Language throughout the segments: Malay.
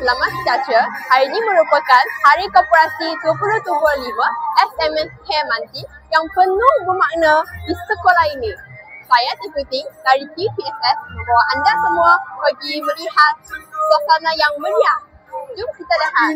Selamat sejahtera. Hari ini merupakan Hari Koperasi 2025 SMK Manti yang penuh bermakna di sekolah ini. Saya Tiputing dari TPSS membawa anda semua pergi melihat suasana yang meriah. Jom kita lihat.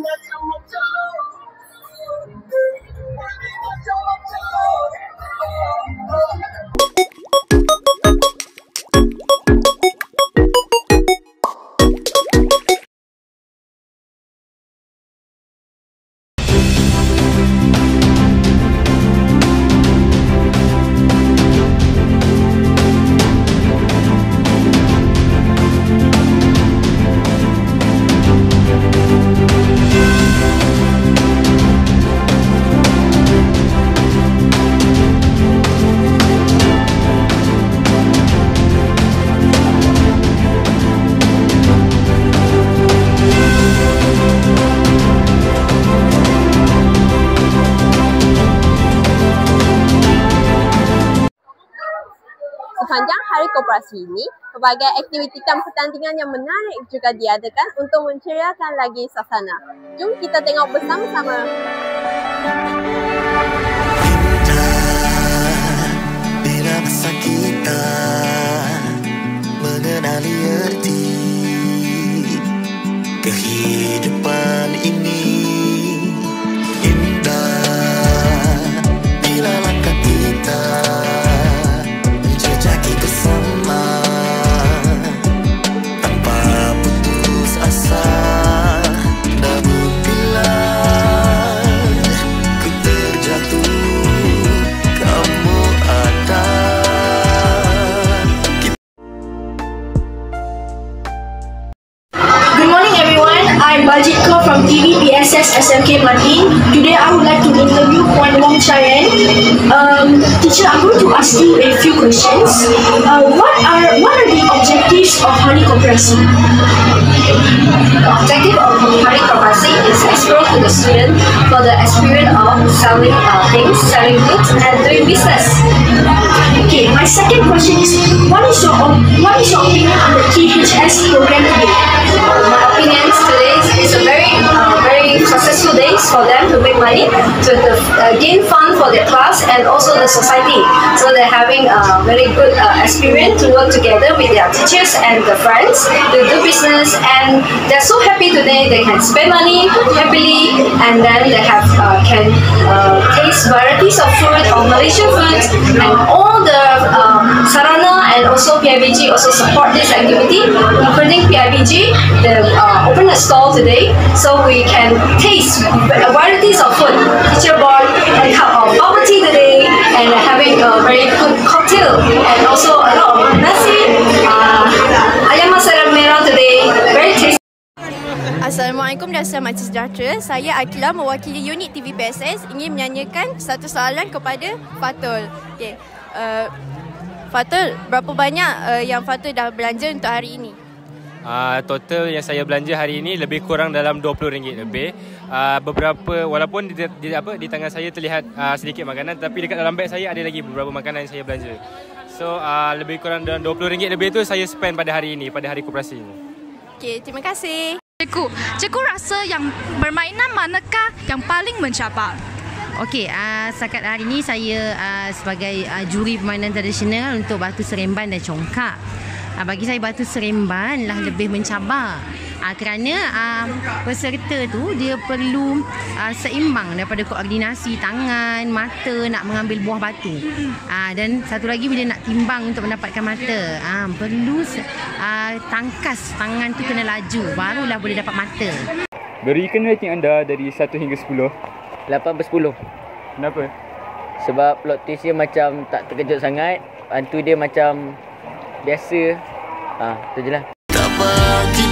Sepanjang Hari Koperasi ini, pelbagai aktiviti dan pertandingan yang menarik juga diadakan untuk menceriakan lagi suasana. Jom kita tengok bersama-sama. Bila masa kita mengenali erti kehidupan ini indah, bila langkah kita menjejaki bersama tanpa putus asa. Namun bila ku terjatuh, kamu ada. Good morning everyone, I'm Baljit Kaur from TVPSS SMK Manti. Today I would like to interview Puan Wong Chayan. Teacher, I'm going to ask you a few questions. What are the objectives of Hari Koperasi? The objective of Hari Koperasi is explore to the student for the experience of selling things, selling goods, and doing business. Okay, my second question is, what is your opinion on the KHS program today? My opinion today is a very successful days for them to make money, to gain fund for their class and also the society. So they're having a very good experience to work together with their teachers and the friends to do business, and they're so happy today. They can spend money happily, and then they have can taste varieties of food of Malaysian foods, and all the Sarana and also PIBG also support this activity, including PIBG. They open a stall today, so we can taste varieties of food. Teacher bought a cup of bubble tea today, and having a very good cocktail, and also a lot of nasi, ayam masak merah today, very tasty. Assalamualaikum dan selamat sejahtera. Saya Akila mewakili unit TVPSS ingin menyanyikan satu soalan kepada Fatul. Okay. Fatul, berapa banyak yang Fatul dah belanja untuk hari ini? Total yang saya belanja hari ini lebih kurang dalam RM20 lebih. Beberapa, walaupun di tangan saya terlihat sedikit makanan, tapi dekat dalam beg saya ada lagi beberapa makanan yang saya belanja. So lebih kurang dalam RM20 lebih tu saya spend pada hari ini, pada hari koperasi ini. Okey, terima kasih. Cikgu rasa yang permainan manakah yang paling mencabar? Okey, setakat hari ini saya sebagai juri permainan tradisional untuk batu seremban dan congkak. Bagi saya batu seremban lah lebih mencabar. Kerana peserta tu dia perlu seimbang daripada koordinasi tangan, mata nak mengambil buah batu. Dan satu lagi bila nak timbang untuk mendapatkan mata, perlu tangkas tangan tu kena laju, barulah boleh dapat mata. Berikan rating anda dari 1 hingga 10. 8/10. Kenapa? Sebab plot twist dia macam tak terkejut sangat. Hantu dia macam biasa. Tu je lah. Tak bagi